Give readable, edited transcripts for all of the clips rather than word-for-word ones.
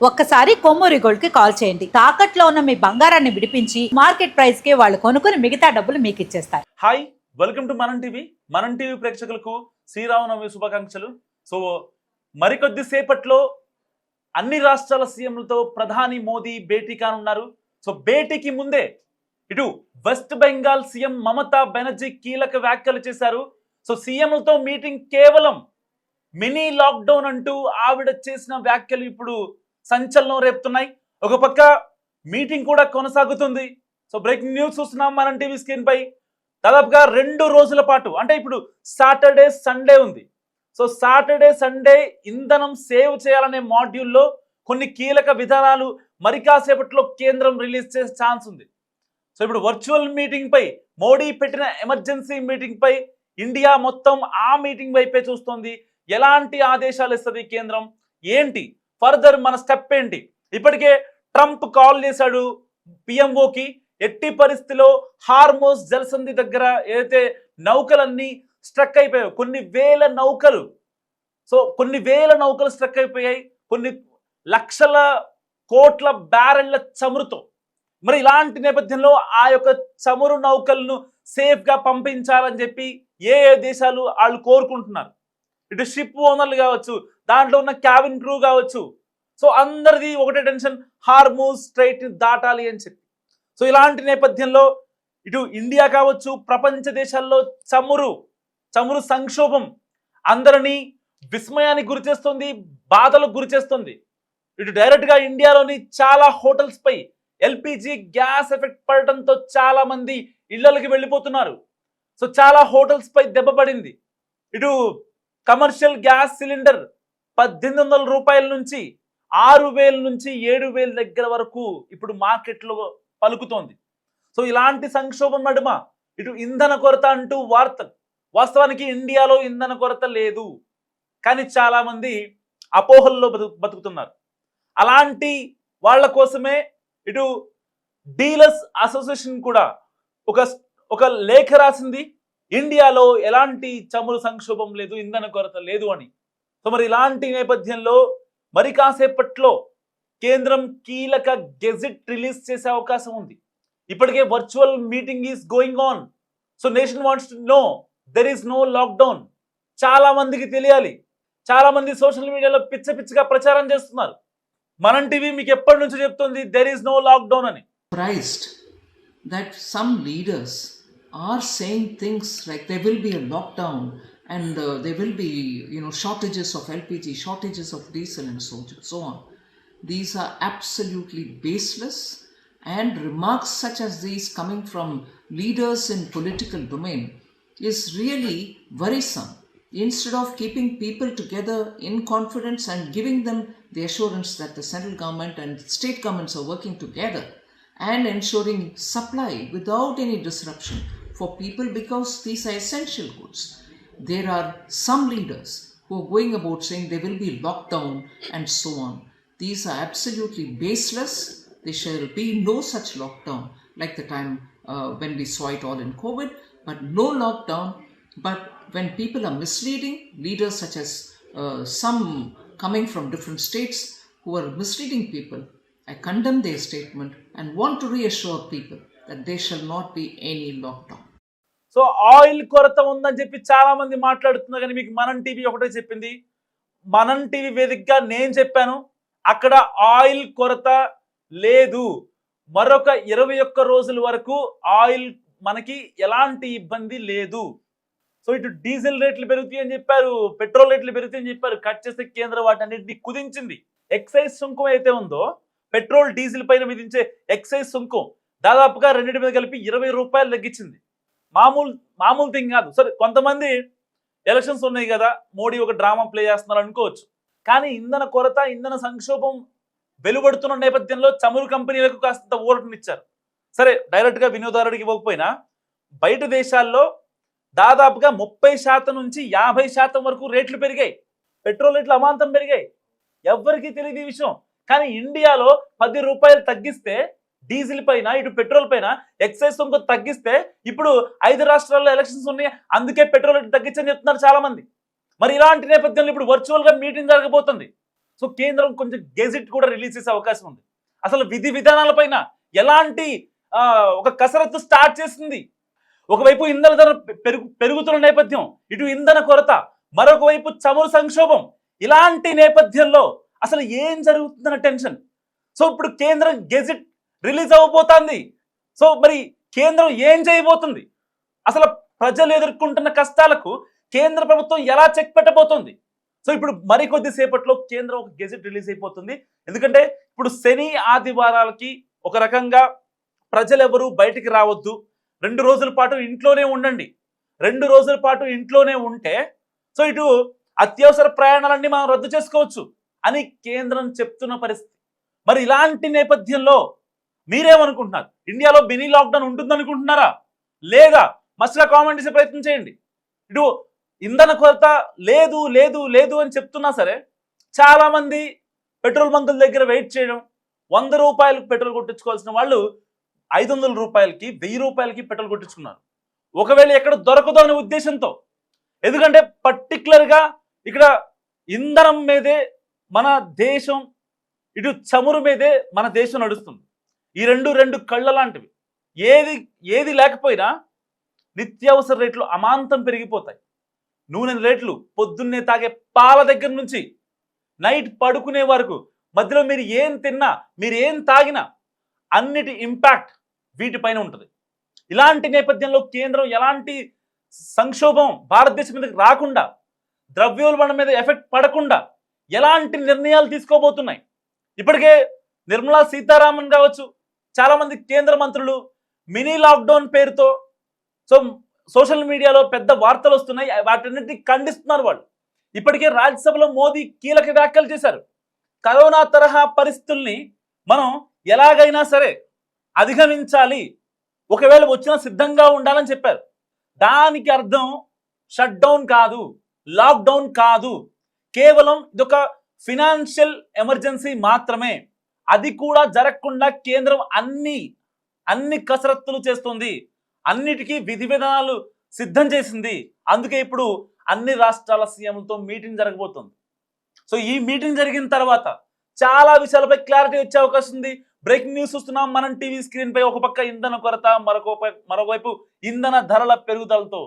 ఒక్కసారి కొమ్మూరి గోల్డ్ కి కాల్ చేయండి. తాకట్లో ఉన్న మీ బంగారాన్ని విడిపించి మార్కెట్ ప్రైస్ కి వాళ్ళు కొనుక్కుని మిగతా డబ్బులు మీకు ఇచ్చేస్తారు. హాయ్, వెల్కమ్ టు మనం టీవీ ప్రేక్షకులకు శ్రీరామనవమి శుభాకాంక్షలు. సో మరికొద్ది సేపట్లో అన్ని రాష్ట్రాల సీఎంలతో ప్రధాని మోదీ భేటీ కానున్నారు. సో భేటీకి ముందే ఇటు వెస్ట్ బెంగాల్ సీఎం మమతా బెనర్జీ కీలక వ్యాఖ్యలు చేశారు. సో సీఎంలతో మీటింగ్ కేవలం మినీ లాక్డౌన్ అంటూ ఆవిడ చేసిన వ్యాఖ్యలు ఇప్పుడు సంచలనం రేపుతున్నాయి. ఒక పక్క మీటింగ్ కూడా కొనసాగుతుంది. సో బ్రేకింగ్ న్యూస్ చూస్తున్నాం మనం టీవీ స్క్రీన్ పై. దాదాపుగా 2 రోజుల పాటు, అంటే ఇప్పుడు సాటర్డే సండే ఉంది. సో సాటర్డే సండే ఇంధనం సేవ్ చేయాలనే మాడ్యూల్లో కొన్ని కీలక విధానాలు మరి కాసేపట్లో కేంద్రం రిలీజ్ చేసే ఛాన్స్ ఉంది. సో ఇప్పుడు వర్చువల్ మీటింగ్ పై మోడీ పెట్టిన ఎమర్జెన్సీ మీటింగ్ పై ఇండియా మొత్తం ఆ మీటింగ్ వైపే చూస్తోంది. ఎలాంటి ఆదేశాలు ఇస్తుంది కేంద్రం, ఏంటి ఫర్దర్ మన స్టెప్ ఏంటి? ఇప్పటికే ట్రంప్ కాల్ చేశాడు పిఎంఓకి. ఎట్టి పరిస్థితిలో హార్మోస్ జలసంధి దగ్గర ఏదైతే నౌకలన్నీ స్ట్రక్ అయిపోయాయి, కొన్ని వేల నౌకలు స్ట్రక్ అయిపోయాయి, కొన్ని లక్షల కోట్ల బ్యారెళ్ల చమురుతో. మరి ఇలాంటి నేపథ్యంలో ఆ యొక్క చమురు నౌకలను సేఫ్గా పంపించాలని చెప్పి ఏ దేశాలు వాళ్ళు కోరుకుంటున్నారు. ఇటు షిప్ ఓనర్లు కావచ్చు, దాంట్లో ఉన్న క్యాబిన్ క్రూ కావచ్చు. సో అందరిది ఒకటే టెన్షన్, హార్మూజ్ స్ట్రైట్ దాటాలి అని చెప్పి. సో ఇలాంటి నేపథ్యంలో ఇటు ఇండియా కావచ్చు, ప్రపంచ దేశాల్లో చమురు సంక్షోభం అందరినీ విస్మయానికి గురి చేస్తుంది, బాధలకు గురి చేస్తుంది. ఇటు డైరెక్ట్గా ఇండియాలోని చాలా హోటల్స్ పై ఎల్పిజి గ్యాస్ ఎఫెక్ట్ పడటంతో చాలా మంది ఇళ్లకి వెళ్ళిపోతున్నారు. సో చాలా హోటల్స్ పై దెబ్బ పడింది. ఇటు కమర్షియల్ గ్యాస్ సిలిండర్ 1800 రూపాయల నుంచి 6000 నుంచి 7000 దగ్గర వరకు ఇప్పుడు మార్కెట్లో పలుకుతోంది. సో ఇలాంటి సంక్షోభం నడుమ ఇటు ఇంధన కొరత అంటూ వార్తలు. వాస్తవానికి ఇండియాలో ఇంధన కొరత లేదు, కానీ చాలా మంది అపోహల్లో బతుకుతున్నారు. అలాంటి వాళ్ళ కోసమే ఇటు డీలర్స్ అసోసియేషన్ కూడా ఒక లేఖ రాసింది. ఇండియాలో ఎలాంటి చమురు సంక్షోభం లేదు, ఇంధన కొరత లేదు అని. సో మరి ఇలాంటి నేపథ్యంలో మరి కాసేపట్లో కేంద్రం కీలక గెజిట్ రిలీజ్ చేసే అవకాశం ఉంది. ఇప్పటికే virtual meeting is going on. So nation wants to know there is no lockdown. చాలా మందికి తెలియాలి. చాలా మంది సోషల్ మీడియాలో పిచ్చగా ప్రచారం చేస్తున్నారు. మనం టీవీ మీకు ఎప్పటి నుంచో చెప్తుంది దెర్ ఈస్ నో లాక్డౌన్ అని. Surprised that some leaders are saying things like there will be a lockdown and there will be shortages of LPG, shortages of diesel and so on. These are absolutely baseless, and remarks such as these coming from leaders in political domain is really worrisome. Instead of keeping people together in confidence and giving them the assurance that the central government and state governments are working together and ensuring supply without any disruption for people, because these are essential goods. There are some leaders who are going about saying there will be lockdown and so on. These are absolutely baseless. There shall be no such lockdown like the time when we saw it all in COVID, but no lockdown. But when people are misleading, leaders such as some coming from different states who are misleading people, I condemn their statement and want to reassure people that there shall not be any lockdown. So oil కొరత ఉందని చెప్పి చాలా మంది మాట్లాడుతున్నారు, కానీ మీకు మనం TV ఒకటే చెప్పింది. మనం టీవీ వేదికగా నేను చెప్పాను, అక్కడ ఆయిల్ కొరత లేదు. మరొక 21 రోజుల వరకు ఆయిల్ మనకి ఎలాంటి ఇబ్బంది లేదు. సో ఇటు డీజిల్ రేట్లు పెరుగుతాయి అని చెప్పారు, పెట్రోల్ రేట్లు పెరుగుతాయని చెప్పారు. కట్ చేస్తే కేంద్రం వాటన్నిటిని కుదించింది. ఎక్సైజ్ సుంకం అయితే ఉందో, పెట్రోల్ డీజిల్ పైన విధించే ఎక్సైజ్ సుంకం దాదాపుగా రెండింటి మీద కలిపి 20 రూపాయలు తగ్గించింది. మామూలు థింగ్ కాదు. సరే, కొంతమంది ఎలక్షన్స్ ఉన్నాయి కదా, మోడీ ఒక డ్రామా ప్లే చేస్తున్నారు అనుకోవచ్చు. కానీ ఇంధన కొరత, ఇంధన సంక్షోభం వెలువడుతున్న నేపథ్యంలో చమురు కంపెనీలకు కాస్త ఊరటనిచ్చారు. సరే, డైరెక్ట్గా వినియోగదారుడికి ఇవ్వకపోయినా బయట దేశాల్లో దాదాపుగా 30% నుంచి 50% వరకు రేట్లు పెరిగాయి. పెట్రోల్ రేట్లు అమాంతం పెరిగాయి. ఎవ్వరికీ తెలియదు ఈ విషయం. కానీ ఇండియాలో 10 రూపాయలు తగ్గిస్తే డీజిల్ పైన, ఇటు పెట్రోల్ పైన ఎక్సైజ్ సుంకం తగ్గిస్తే ఇప్పుడు 5 రాష్ట్రాల్లో ఎలక్షన్స్ ఉన్నాయి, అందుకే పెట్రోల్ రేటు తగ్గించని చెప్తున్నారు చాలా మంది. మరి ఇలాంటి నేపథ్యంలో ఇప్పుడు వర్చువల్గా మీటింగ్ జరగబోతుంది. సో కేంద్రం కొంచెం గెజిట్ కూడా రిలీజ్ చేసే అవకాశం ఉంది. అసలు విధి విధానాలపైన ఎలాంటి ఒక కసరత్తు స్టార్ట్ చేసింది. ఒకవైపు ఇంధన ధర పెరుగుతున్న నేపథ్యం, ఇటు ఇంధన కొరత, మరొక వైపు చమురు సంక్షోభం. ఇలాంటి నేపథ్యంలో అసలు ఏం జరుగుతుందన్న టెన్షన్. సో ఇప్పుడు కేంద్రం గెజిట్ రిలీజ్ అవ్వబోతోంది. సో మరి కేంద్రం ఏం చేయబోతుంది, అసలు ప్రజలు ఎదుర్కొంటున్న కష్టాలకు కేంద్ర ప్రభుత్వం ఎలా చెక్ పెట్టబోతోంది. సో ఇప్పుడు మరికొద్ది సేపట్లో కేంద్రం ఒక గెజిట్ రిలీజ్ అయిపోతుంది. ఎందుకంటే ఇప్పుడు శని ఆదివారాలకి ఒక రకంగా ప్రజలెవరూ బయటికి రావద్దు, 2 రోజుల పాటు ఇంట్లోనే ఉండండి. 2 రోజుల పాటు ఇంట్లోనే ఉంటే సో ఇటు అత్యవసర ప్రయాణాలన్నీ మనం రద్దు చేసుకోవచ్చు అని కేంద్రం చెప్తున్న పరిస్థితి. మరి ఇలాంటి నేపథ్యంలో మీరేమనుకుంటున్నారు? ఇండియాలో మినీ లాక్డౌన్ ఉంటుందనుకుంటున్నారా, లేదా? మస్తుగా కామెంట్ చేసే ప్రయత్నం చేయండి. ఇటు ఇంధన కొరత లేదు లేదు లేదు అని చెప్తున్నా సరే చాలామంది పెట్రోల్ బంకుల దగ్గర వెయిట్ చేయడం, 100 రూపాయలకు పెట్రోల్ కొట్టించుకోవాల్సిన వాళ్ళు 500 రూపాయలకి 1000 రూపాయలకి పెట్రోల్ కొట్టించుకున్నారు. ఒకవేళ ఎక్కడ దొరకదు అనే ఉద్దేశంతో. ఎందుకంటే పర్టికులర్గా ఇక్కడ ఇంధనం మీదే మన దేశం, ఇటు చమురు మీదే మన దేశం నడుస్తుంది. ఈ రెండు కళ్ళ లాంటివి. ఏది లేకపోయినా నిత్యావసర రేట్లు అమాంతం పెరిగిపోతాయి. నూనె రేట్లు పొద్దున్నే తాగే పాల దగ్గర నుంచి నైట్ పడుకునే వరకు, మధ్యలో మీరు ఏం తిన్నా, మీరు ఏం తాగినా అన్నిటి ఇంపాక్ట్ వీటిపైన ఉంటుంది. ఇలాంటి నేపథ్యంలో కేంద్రం ఎలాంటి సంక్షోభం భారతదేశం మీదకి రాకుండా, ద్రవ్యోల్బణం మీద ఎఫెక్ట్ పడకుండా ఎలాంటి నిర్ణయాలు తీసుకోబోతున్నాయి. ఇప్పటికే నిర్మలా సీతారామన్ కావచ్చు, చాలామంది కేంద్ర మంత్రులు మినీ లాక్డౌన్ పేరుతో సోషల్ మీడియాలో పెద్ద వార్తలు వస్తున్నాయి. వాటన్నిటిని ఖండిస్తున్నారు వాళ్ళు. ఇప్పటికే రాజ్యసభలో మోదీ కీలక వ్యాఖ్యలు చేశారు. కరోనా తరహా పరిస్థితుల్ని మనం ఎలాగైనా సరే అధిగమించాలి, ఒకవేళ వచ్చినా సిద్ధంగా ఉండాలని చెప్పారు. దానికి అర్థం షట్ డౌన్ కాదు, లాక్డౌన్ కాదు, కేవలం ఇదొక ఫినాన్షియల్ ఎమర్జెన్సీ మాత్రమే. అది కూడా జరగకుండా కేంద్రం అన్ని కసరత్తులు చేస్తుంది, అన్నిటికీ విధి విధానాలు సిద్ధం చేసింది. అందుకే ఇప్పుడు అన్ని రాష్ట్రాల సీఎంలతో మీటింగ్ జరగబోతుంది. సో ఈ మీటింగ్ జరిగిన తర్వాత చాలా విషయాలపై క్లారిటీ వచ్చే అవకాశం ఉంది. బ్రేకింగ్ న్యూస్ చూస్తున్నాం మనం టీవీ స్క్రీన్ పై. ఒక పక్క ఇంధన కొరత, మరొకవైపు ఇంధన ధరల పెరుగుదలతో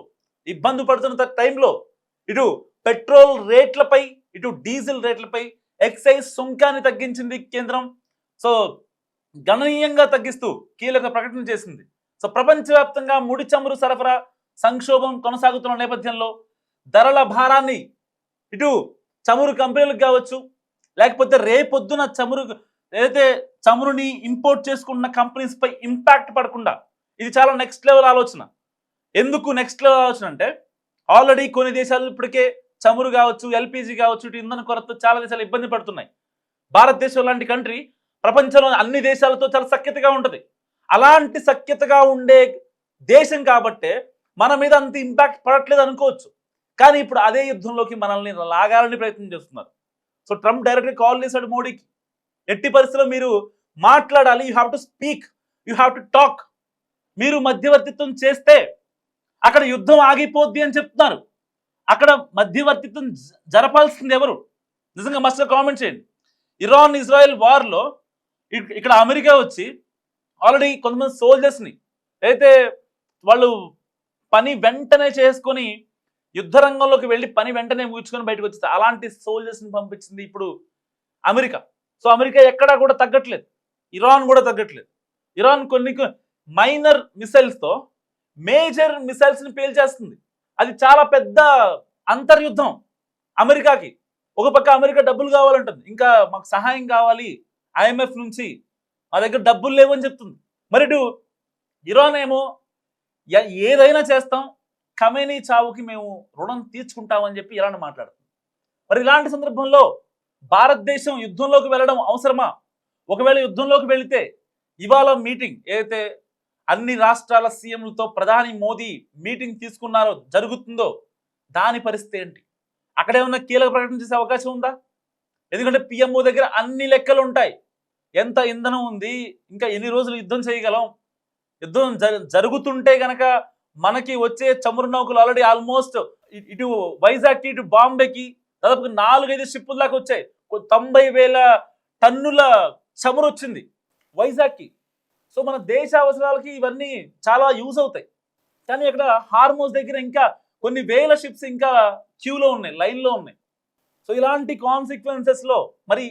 ఇబ్బంది పడుతున్న టైంలో ఇటు పెట్రోల్ రేట్లపై, ఇటు డీజిల్ రేట్లపై ఎక్సైజ్ సుంకాన్ని తగ్గించింది కేంద్రం. సో గణనీయంగా తగ్గిస్తూ కీలక ప్రకటన చేసింది. సో ప్రపంచవ్యాప్తంగా ముడి చమురు సరఫరా సంక్షోభం కొనసాగుతున్న నేపథ్యంలో ధరల భారాన్ని ఇటు చమురు కంపెనీలకు కావచ్చు, లేకపోతే రేపొద్దున ఏదైతే చమురుని ఇంపోర్ట్ చేసుకున్న కంపెనీస్ పై ఇంపాక్ట్ పడకుండా, ఇది చాలా నెక్స్ట్ లెవెల్ ఆలోచన. ఎందుకు నెక్స్ట్ లెవెల్ ఆలోచన అంటే, ఆల్రెడీ కొన్ని దేశాలు ఇప్పటికే చమురు కావచ్చు, ఎల్పిజి కావచ్చు, ఇటు ఇంధన కొరత చాలా దేశాలు ఇబ్బంది పడుతున్నాయి. భారతదేశం లాంటి కంట్రీ ప్రపంచంలో అన్ని దేశాలతో చాలా సఖ్యతగా ఉంటుంది. అలాంటి సఖ్యతగా ఉండే దేశం కాబట్టే మన మీద అంత ఇంపాక్ట్ పడట్లేదు అనుకోవచ్చు. కానీ ఇప్పుడు అదే యుద్ధంలోకి మనల్ని లాగాలని ప్రయత్నం చేస్తున్నారు. సో ట్రంప్ డైరెక్ట్గా కాల్ చేశాడు మోడీకి, ఎట్టి పరిస్థితుల్లో మీరు మాట్లాడాలి, you have to speak, you have to talk. మీరు మధ్యవర్తిత్వం చేస్తే అక్కడ యుద్ధం ఆగిపోద్ది అని చెప్తున్నారు. అక్కడ మధ్యవర్తిత్వం జరపాల్సింది ఎవరు? నిజంగా మస్తుగా కామెంట్ చేయండి. ఇరాన్ ఇజ్రాయెల్ వార్లో ఇక్కడ అమెరికా వచ్చి ఆల్రెడీ కొంతమంది సోల్జర్స్ని అయితే వాళ్ళు పని వెంటనే చేసుకొని యుద్ధ రంగంలోకి వెళ్ళి పని వెంటనే ముగించుకొని బయటకు వచ్చేస్తారు. అలాంటి సోల్జర్స్ని పంపించింది ఇప్పుడు అమెరికా. సో అమెరికా ఎక్కడా కూడా తగ్గట్లేదు, ఇరాన్ కూడా తగ్గట్లేదు. ఇరాన్ కొన్ని మైనర్ మిసైల్స్తో మేజర్ మిసైల్స్ని పేల్చేస్తుంది. అది చాలా పెద్ద అంతర్యుద్ధం అమెరికాకి. ఒక పక్క అమెరికా డబ్బులు కావాలంటుంది, ఇంకా మాకు సహాయం కావాలి ఐఎంఎఫ్ నుంచి, మా దగ్గర డబ్బులు లేవని చెప్తుంది. మరి ఇటు ఇరాన్ ఏమో ఏదైనా చేస్తాం, ఖమేనీ చావుకి మేము రుణం తీర్చుకుంటామని చెప్పి ఇరాన్ మాట్లాడుతుంది. మరి ఇలాంటి సందర్భంలో భారతదేశం యుద్ధంలోకి వెళ్ళడం అవసరమా? ఒకవేళ యుద్ధంలోకి వెళితే ఇవాళ మీటింగ్ ఏదైతే అన్ని రాష్ట్రాల సీఎంలతో ప్రధాని మోదీ మీటింగ్ తీసుకున్నారో జరుగుతుందో దాని పరిస్థితి ఏంటి? అక్కడ ఏమన్నా కీలక ప్రకటన చేసే అవకాశం ఉందా? ఎందుకంటే పిఎంఓ దగ్గర అన్ని లెక్కలు ఉంటాయి. ఎంత ఇంధనం ఉంది, ఇంకా ఎన్ని రోజులు యుద్ధం చేయగలం, యుద్ధం జరుగుతుంటే గనక మనకి వచ్చే చమురు నౌకలు ఆల్రెడీ ఆల్మోస్ట్ ఇటు వైజాగ్కి ఇటు బాంబేకి దాదాపు 4-5 షిప్పుల దాకా వచ్చాయి. 90,000 టన్నుల చమురు వచ్చింది వైజాగ్కి. సో మన దేశ అవసరాలకి ఇవన్నీ చాలా యూజ్ అవుతాయి. కానీ ఇక్కడ హార్మోస్ దగ్గర ఇంకా కొన్ని వేల షిప్స్ ఇంకా క్యూలో ఉన్నాయి, లైన్లో ఉన్నాయి. సో ఇలాంటి కాన్సిక్వెన్సెస్లో మరి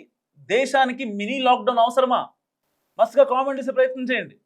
దేశానికి మినీ లాక్డౌన్ అవసరమా? మస్తుగా కామెంట్ చేసే ప్రయత్నం చేయండి.